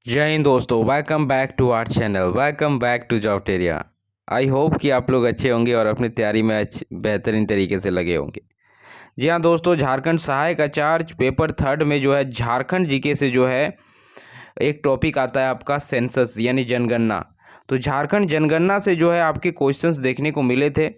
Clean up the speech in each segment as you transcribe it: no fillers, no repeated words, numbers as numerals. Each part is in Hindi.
जय हिंद दोस्तों, welcome back to our channel. Welcome back to Jobteria. I hope कि आप लोग अच्छे होंगे और अपनी तैयारी में बेहतरीन तरीके से लगे होंगे। जी हाँ दोस्तों, झारखंड सहायक आचार्य पेपर थर्ड में जो है झारखंड जीके से जो है एक टॉपिक आता है आपका सेंसस यानी जनगणना। तो झारखंड जनगणना से जो है आपके क्वेश्चंस देखने को मिले थे।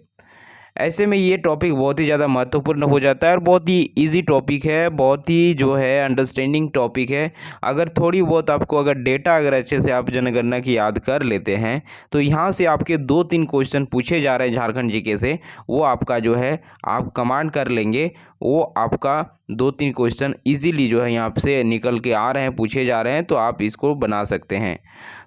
ऐसे में ये टॉपिक बहुत ही ज़्यादा महत्वपूर्ण हो जाता है और बहुत ही इजी टॉपिक है, बहुत ही जो है अंडरस्टैंडिंग टॉपिक है। अगर थोड़ी बहुत आपको अगर डेटा अगर अच्छे से आप जनगणना की याद कर लेते हैं तो यहाँ से आपके 2-3 क्वेश्चन पूछे जा रहे हैं झारखंड जीके से, वो आपका जो है आप कमांड कर लेंगे। वो आपका 2-3 क्वेश्चन इजीली जो है यहाँ से निकल के आ रहे हैं, पूछे जा रहे हैं, तो आप इसको बना सकते हैं।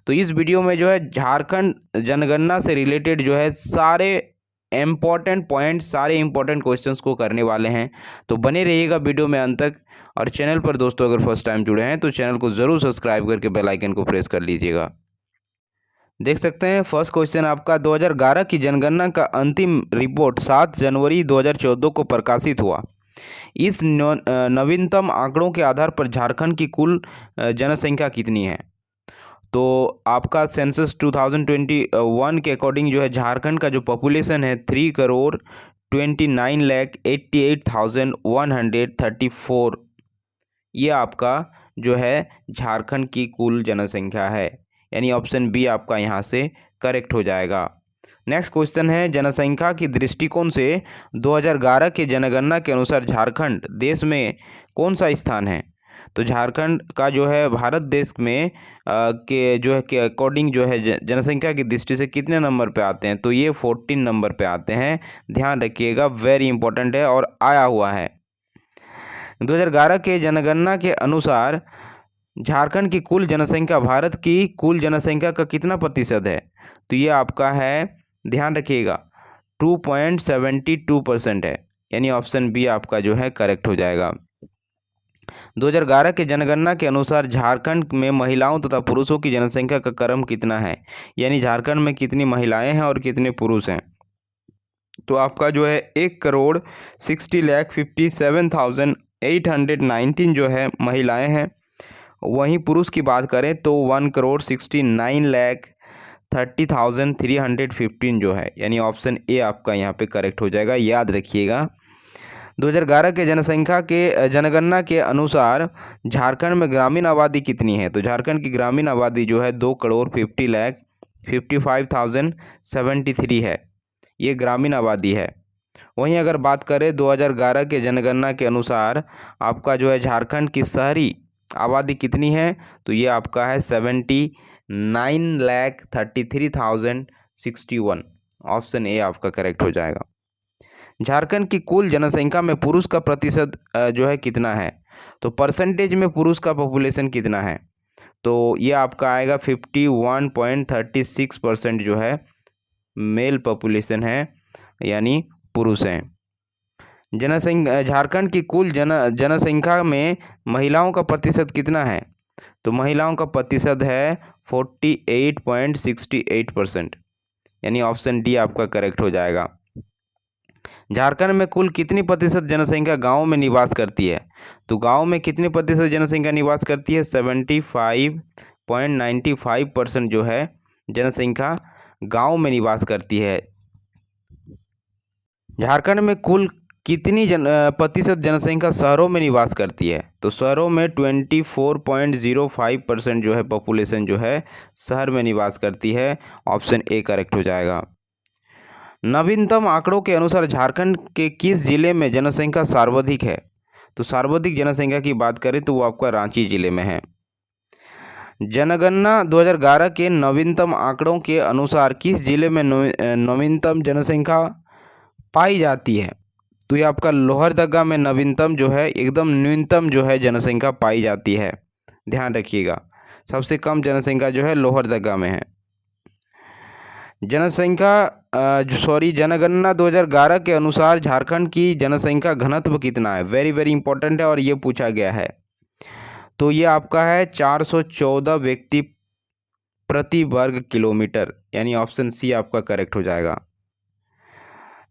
तो इस वीडियो में जो है झारखंड जनगणना से रिलेटेड जो है सारे इम्पॉर्टेंट पॉइंट, सारे इम्पॉर्टेंट क्वेश्चंस को करने वाले हैं। तो बने रहिएगा वीडियो में अंत तक। और चैनल पर दोस्तों अगर फर्स्ट टाइम जुड़े हैं तो चैनल को ज़रूर सब्सक्राइब करके बेल आइकन को प्रेस कर लीजिएगा। देख सकते हैं फर्स्ट क्वेश्चन आपका 2011 की जनगणना का अंतिम रिपोर्ट 7 जनवरी 2014 को प्रकाशित हुआ। इस नवीनतम आंकड़ों के आधार पर झारखंड की कुल जनसंख्या कितनी है? तो आपका सेंसस 2021 के अकॉर्डिंग जो है झारखंड का जो पॉपुलेशन है 3,29,88,134। ये आपका जो है झारखंड की कुल जनसंख्या है, यानी ऑप्शन बी आपका यहाँ से करेक्ट हो जाएगा। नेक्स्ट क्वेश्चन है, जनसंख्या की दृष्टिकोण से 2011 के जनगणना के अनुसार झारखंड देश में कौन सा स्थान है? तो झारखंड का जो है भारत देश में के जो है के अकॉर्डिंग जो है जनसंख्या की दृष्टि से कितने नंबर पे आते हैं? तो ये 14 नंबर पे आते हैं। ध्यान रखिएगा, वेरी इंपॉर्टेंट है और आया हुआ है। 2011 के जनगणना के अनुसार झारखंड की कुल जनसंख्या भारत की कुल जनसंख्या का कितना प्रतिशत है? तो ये आपका है, ध्यान रखिएगा, 2.72% है, यानी ऑप्शन बी आपका जो है करेक्ट हो जाएगा। 2011 के जनगणना के अनुसार झारखंड में महिलाओं तथा पुरुषों की जनसंख्या का क्रम कितना है? यानी झारखंड में कितनी महिलाएं हैं और कितने पुरुष हैं? तो आपका जो है 1,60,57,819 जो है महिलाएं हैं। वहीं पुरुष की बात करें तो 1,69,30,315 जो है, यानी ऑप्शन ए आपका यहाँ पे करेक्ट हो जाएगा। याद रखिएगा, 2011 के जनगणना के अनुसार झारखंड में ग्रामीण आबादी कितनी है? तो झारखंड की ग्रामीण आबादी जो है 2,50,55,073 है। ये ग्रामीण आबादी है। वहीं अगर बात करें 2011 के जनगणना के अनुसार आपका जो है झारखंड की शहरी आबादी कितनी है? तो ये आपका है 79,33,061। ऑप्शन ए आपका करेक्ट हो जाएगा। झारखंड की कुल जनसंख्या में पुरुष का प्रतिशत जो है कितना है? तो परसेंटेज में पुरुष का पॉपुलेशन कितना है? तो ये आपका आएगा 51.36% जो है मेल पॉपुलेशन है, यानी पुरुष हैं। जनसंख्या झारखंड की कुल जनसंख्या में महिलाओं का प्रतिशत कितना है? तो महिलाओं का प्रतिशत है 48.68%, यानी ऑप्शन डी आपका करेक्ट हो जाएगा। झारखंड में कुल कितनी प्रतिशत जनसंख्या गांव में निवास करती है? तो गांव में कितनी प्रतिशत जनसंख्या निवास करती है? 75.95% जो है जनसंख्या गांव में निवास करती है। झारखंड में कुल कितनी प्रतिशत जनसंख्या शहरों में निवास करती है? तो शहरों में 24.05% जो है पॉपुलेशन जो है शहर में निवास करती है। ऑप्शन ए करेक्ट हो जाएगा। नवीनतम आंकड़ों के अनुसार झारखंड के किस जिले में जनसंख्या सर्वाधिक है? तो सर्वाधिक जनसंख्या की बात करें तो वो आपका रांची जिले में है। जनगणना 2011 के नवीनतम आंकड़ों के अनुसार किस जिले में नवीनतम जनसंख्या पाई जाती है? तो ये आपका लोहरदगा में नवीनतम जो है एकदम न्यूनतम जो है जनसंख्या पाई जाती है। ध्यान रखिएगा, सबसे कम जनसंख्या जो है लोहरदगा में है। जनगणना 2011 के अनुसार झारखंड की जनसंख्या घनत्व कितना है? वेरी वेरी इंपॉर्टेंट है और ये पूछा गया है। तो ये आपका है 414 व्यक्ति प्रति वर्ग किलोमीटर, यानी ऑप्शन सी आपका करेक्ट हो जाएगा।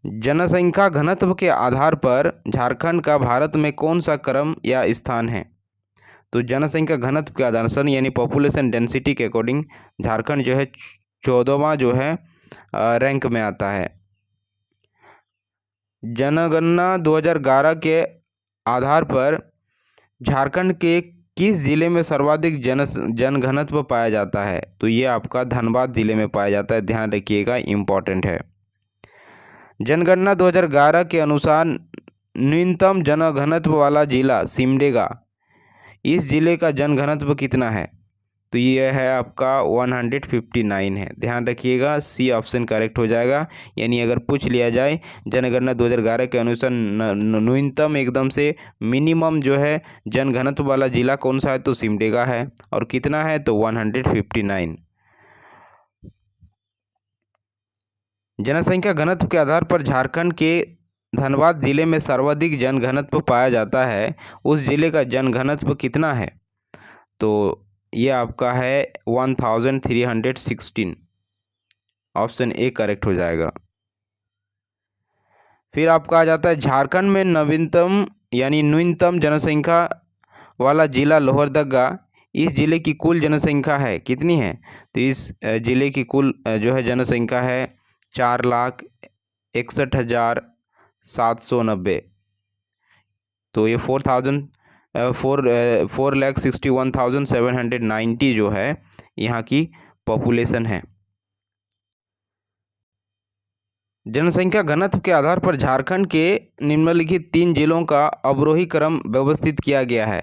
जनसंख्या घनत्व के आधार पर झारखंड का भारत में कौन सा क्रम या स्थान है? तो जनसंख्या घनत्व के आधार पर यानी पॉपुलेशन डेंसिटी के अकॉर्डिंग झारखंड जो है 14वां जो है रैंक में आता है। जनगणना 2011 के आधार पर झारखंड के किस जिले में सर्वाधिक जनघनत्व पाया जाता है? तो ये आपका धनबाद जिले में पाया जाता है, ध्यान रखिएगा, इम्पॉर्टेंट है। जनगणना 2011 के अनुसार न्यूनतम जनघनत्व वाला जिला सिमडेगा, इस जिले का जनघनत्व कितना है? तो ये है आपका 159 है, ध्यान रखिएगा, सी ऑप्शन करेक्ट हो जाएगा। यानी अगर पूछ लिया जाए जनगणना 2011 के अनुसार न्यूनतम एकदम से मिनिमम जो है जनघनत्व वाला जिला कौन सा है, तो सिमडेगा है। और कितना है, तो 159। जनसंख्या घनत्व के आधार पर झारखंड के धनबाद जिले में सर्वाधिक जनघनत्व पाया जाता है, उस जिले का जनघनत्व कितना है? तो ये आपका है 1316, ऑप्शन ए करेक्ट हो जाएगा। फिर आपका आ जाता है झारखंड में नवीनतम यानी न्यूनतम जनसंख्या वाला जिला लोहरदगा, इस जिले की कुल जनसंख्या है कितनी है? तो इस जिले की कुल जो है जनसंख्या है 4,61,790। तो ये 4,61,790 जो है यहाँ की पॉपुलेशन है। जनसंख्या घनत्व के आधार पर झारखंड के निम्नलिखित 3 जिलों का अवरोही क्रम व्यवस्थित किया गया है,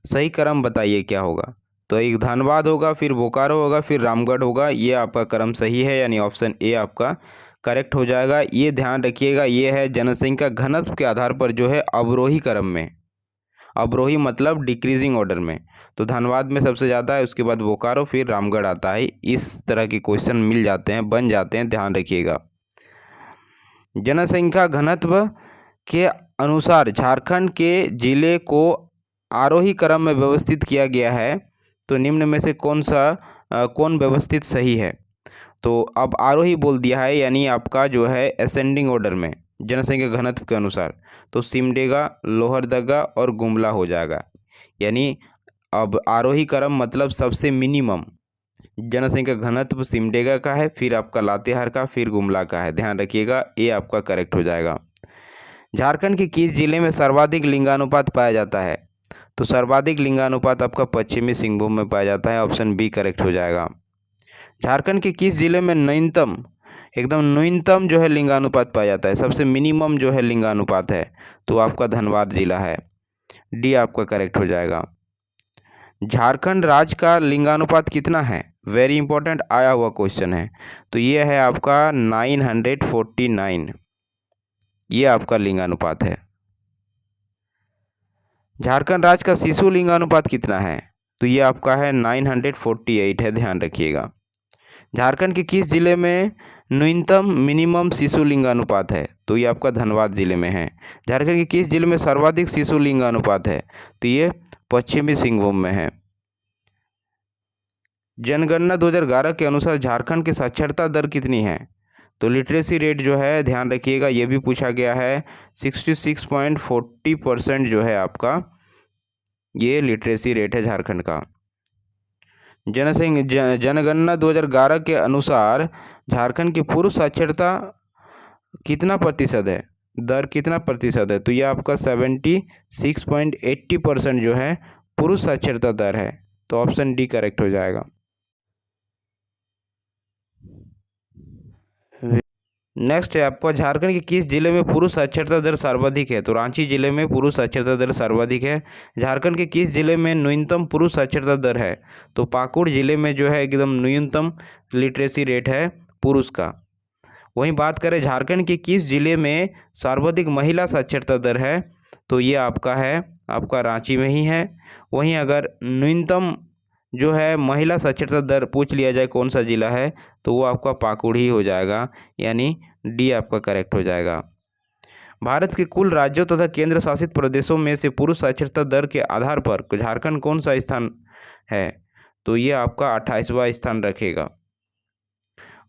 सही क्रम बताइए क्या होगा? तो एक धनबाद होगा, फिर बोकारो होगा, फिर रामगढ़ होगा। ये आपका क्रम सही है, यानी ऑप्शन ए आपका करेक्ट हो जाएगा। ये ध्यान रखिएगा, ये है जनसंख्या घनत्व के आधार पर जो है अवरोही क्रम में, अवरोही मतलब डिक्रीजिंग ऑर्डर में। तो धनबाद में सबसे ज़्यादा है, उसके बाद बोकारो, फिर रामगढ़ आता है। इस तरह के क्वेश्चन मिल जाते हैं, बन जाते हैं, ध्यान रखिएगा। जनसंख्या घनत्व के अनुसार झारखंड के जिले को आरोही क्रम में व्यवस्थित किया गया है, तो निम्न में से कौन व्यवस्थित सही है? तो अब आरोही बोल दिया है, यानी आपका जो है असेंडिंग ऑर्डर में जनसंख्या घनत्व के अनुसार, तो सिमडेगा, लोहरदगा और गुमला हो जाएगा। यानी अब आरोही क्रम मतलब सबसे मिनिमम जनसंख्या घनत्व सिमडेगा का है, फिर आपका लातेहार का, फिर गुमला का है, ध्यान रखिएगा, ये आपका करेक्ट हो जाएगा। झारखंड के किस जिले में सर्वाधिक लिंगानुपात पाया जाता है? तो सर्वाधिक लिंगानुपात आपका पश्चिमी सिंहभूम में पाया जाता है, ऑप्शन बी करेक्ट हो जाएगा। झारखंड के किस जिले में एकदम न्यूनतम जो है लिंगानुपात पाया जाता है, सबसे मिनिमम जो है लिंगानुपात है? तो आपका धनबाद जिला है, डी आपका करेक्ट हो जाएगा। झारखंड राज्य का लिंगानुपात कितना है? वेरी इंपॉर्टेंट आया हुआ क्वेश्चन है। तो ये है आपका 949, ये आपका लिंगानुपात है। झारखंड राज्य का शिशु लिंगानुपात कितना है? तो ये आपका है 948 है, ध्यान रखिएगा। झारखंड के किस जिले में न्यूनतम मिनिमम शिशु लिंगानुपात है? तो ये आपका धनबाद जिले में है। झारखंड के किस जिले में सर्वाधिक शिशु लिंगानुपात है? तो ये पश्चिमी सिंहभूम में है। जनगणना 2011 के अनुसार झारखंड की साक्षरता दर कितनी है? तो लिटरेसी रेट जो है, ध्यान रखिएगा, ये भी पूछा गया है, 66.40% जो है आपका ये लिटरेसी रेट है झारखंड का। जनगणना 2011 के अनुसार झारखंड की पुरुष साक्षरता कितना प्रतिशत है, दर कितना प्रतिशत है? तो यह आपका 76.80% जो है पुरुष साक्षरता दर है, तो ऑप्शन डी करेक्ट हो जाएगा। नेक्स्ट है आपका झारखंड के किस जिले में पुरुष साक्षरता दर सर्वाधिक है? तो रांची जिले में पुरुष साक्षरता दर सर्वाधिक है। झारखंड के किस जिले में न्यूनतम पुरुष साक्षरता दर है? तो पाकुड़ जिले में जो है एकदम न्यूनतम लिटरेसी रेट है पुरुष का। वहीं बात करें झारखंड के किस जिले में सर्वाधिक महिला साक्षरता दर है? तो ये आपका है, आपका रांची में ही है। वहीं अगर न्यूनतम जो है महिला साक्षरता दर पूछ लिया जाए कौन सा जिला है, तो वो आपका पाकुड़ ही हो जाएगा, यानी डी आपका करेक्ट हो जाएगा। भारत के कुल राज्यों तथा केंद्र शासित प्रदेशों में से पुरुष साक्षरता दर के आधार पर झारखंड कौन सा स्थान है? तो ये आपका 28वां स्थान रखेगा।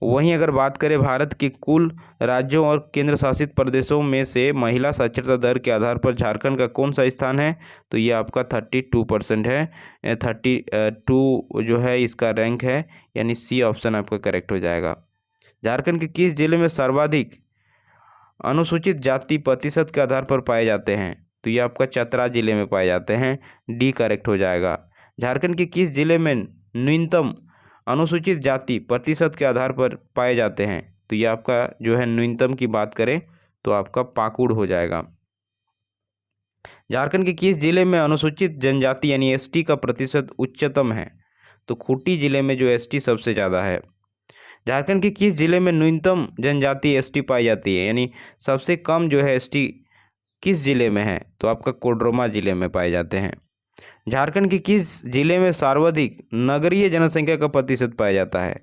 वहीं अगर बात करें भारत के कुल राज्यों और केंद्र शासित प्रदेशों में से महिला साक्षरता दर के आधार पर झारखंड का कौन सा स्थान है, तो ये आपका 32% है। 32 जो है इसका रैंक है, यानी सी ऑप्शन आपका करेक्ट हो जाएगा। झारखंड के किस जिले में सर्वाधिक अनुसूचित जाति प्रतिशत के आधार पर पाए जाते हैं, तो ये आपका चतरा जिले में पाए जाते हैं, डी करेक्ट हो जाएगा। झारखंड के किस जिले में न्यूनतम अनुसूचित जाति प्रतिशत के आधार पर पाए जाते हैं, तो ये आपका जो है न्यूनतम की बात करें तो आपका पाकुड़ हो जाएगा। झारखंड के किस जिले में अनुसूचित जनजाति यानी एसटी का प्रतिशत उच्चतम है, तो खूंटी जिले में जो एसटी सबसे ज़्यादा है। झारखंड के किस जिले में न्यूनतम जनजाति एसटी पाई जाती है, यानी सबसे कम जो है एसटी किस जिले में है, तो आपका कोडरमा जिले में पाए जाते हैं। झारखंड के किस जिले में सर्वाधिक नगरीय जनसंख्या का प्रतिशत पाया जाता है,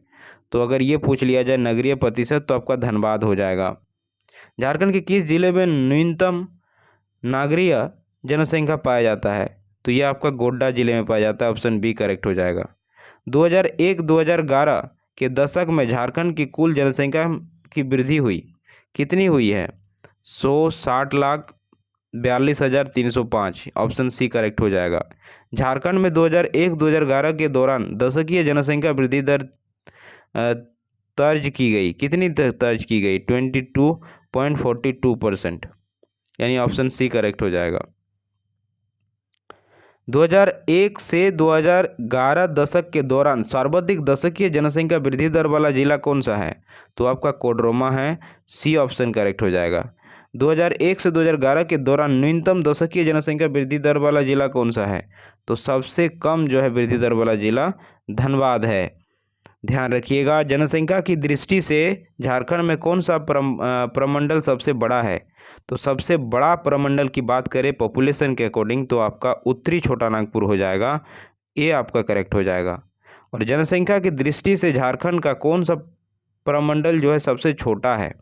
तो अगर ये पूछ लिया जाए नगरीय प्रतिशत तो आपका धनबाद हो जाएगा। झारखंड के किस जिले में न्यूनतम नागरीय जनसंख्या पाया जाता है, तो ये आपका गोड्डा जिले में पाया जाता है, ऑप्शन बी करेक्ट हो जाएगा। 2001-2011 के दशक में झारखंड की कुल जनसंख्या की वृद्धि हुई, कितनी हुई है, 160,42,305, ऑप्शन सी करेक्ट हो जाएगा। झारखंड में 2001-2011 के दौरान दशकीय जनसंख्या वृद्धि दर दर्ज की गई, कितनी दर्ज की गई, 22.42%, यानी ऑप्शन सी करेक्ट हो जाएगा। 2001 से 2011 दशक के दौरान सर्वाधिक दशकीय जनसंख्या वृद्धि दर वाला जिला कौन सा है, तो आपका कोडरमा है, सी ऑप्शन करेक्ट हो जाएगा। 2001 से 2011 के दौरान न्यूनतम दशकीय जनसंख्या वृद्धि दर वाला जिला कौन सा है, तो सबसे कम जो है वृद्धि दर वाला जिला धनबाद है। ध्यान रखिएगा, जनसंख्या की दृष्टि से झारखंड में कौन सा प्रमंडल सबसे बड़ा है, तो सबसे बड़ा प्रमंडल की बात करें पॉपुलेशन के अकॉर्डिंग तो आपका उत्तरी छोटा नागपुर हो जाएगा, ये आपका करेक्ट हो जाएगा। और जनसंख्या की दृष्टि से झारखंड का कौन सा प्रमंडल जो है सबसे छोटा है,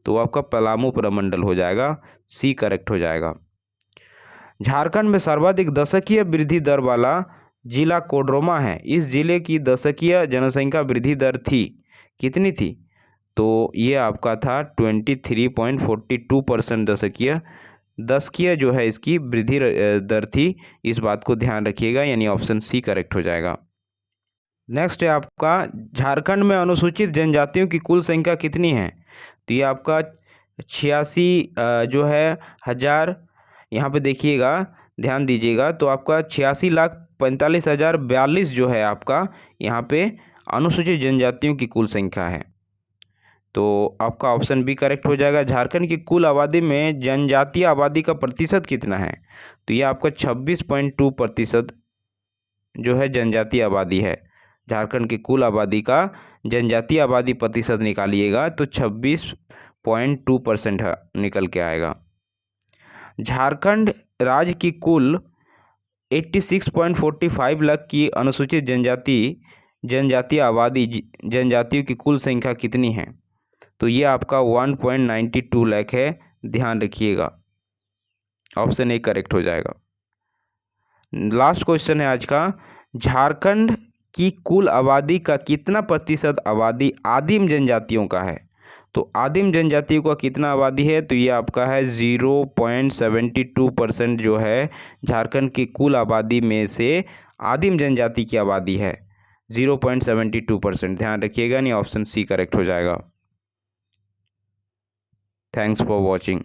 तो आपका पलामू प्रमंडल हो जाएगा, सी करेक्ट हो जाएगा। झारखंड में सर्वाधिक दशकीय वृद्धि दर वाला जिला कोडरमा है। इस जिले की दशकीय जनसंख्या वृद्धि दर थी, कितनी थी, तो ये आपका था 23.42% दशकीय जो है इसकी वृद्धि दर थी, इस बात को ध्यान रखिएगा, यानी ऑप्शन सी करेक्ट हो जाएगा। नेक्स्ट है आपका झारखंड में अनुसूचित जनजातियों की कुल संख्या कितनी है, तो ये आपका 86 जो है हजार, यहाँ पे देखिएगा ध्यान दीजिएगा, तो आपका 86,45,042 जो है आपका यहाँ पे अनुसूचित जनजातियों की कुल संख्या है, तो आपका ऑप्शन बी करेक्ट हो जाएगा। झारखंड की कुल आबादी में जनजातीय आबादी का प्रतिशत कितना है, तो ये आपका 26.2% जो है जनजातीय आबादी है। झारखंड की कुल आबादी का जनजातीय आबादी प्रतिशत निकालिएगा तो 26.2% निकल के आएगा। झारखंड राज्य की कुल 86.45 लाख की अनुसूचित जनजातीय आबादी जनजातियों की कुल संख्या कितनी है, तो ये आपका 1.92 लाख है, ध्यान रखिएगा, ऑप्शन ए करेक्ट हो जाएगा। लास्ट क्वेश्चन है आज का, झारखंड की कुल आबादी का कितना प्रतिशत आबादी आदिम जनजातियों का है, तो आदिम जनजातियों का कितना आबादी है, तो ये आपका है 0.72% जो है झारखंड की कुल आबादी में से आदिम जनजाति की आबादी है, 0.72%, ध्यान रखिएगा, नहीं ऑप्शन सी करेक्ट हो जाएगा। Thanks for watching.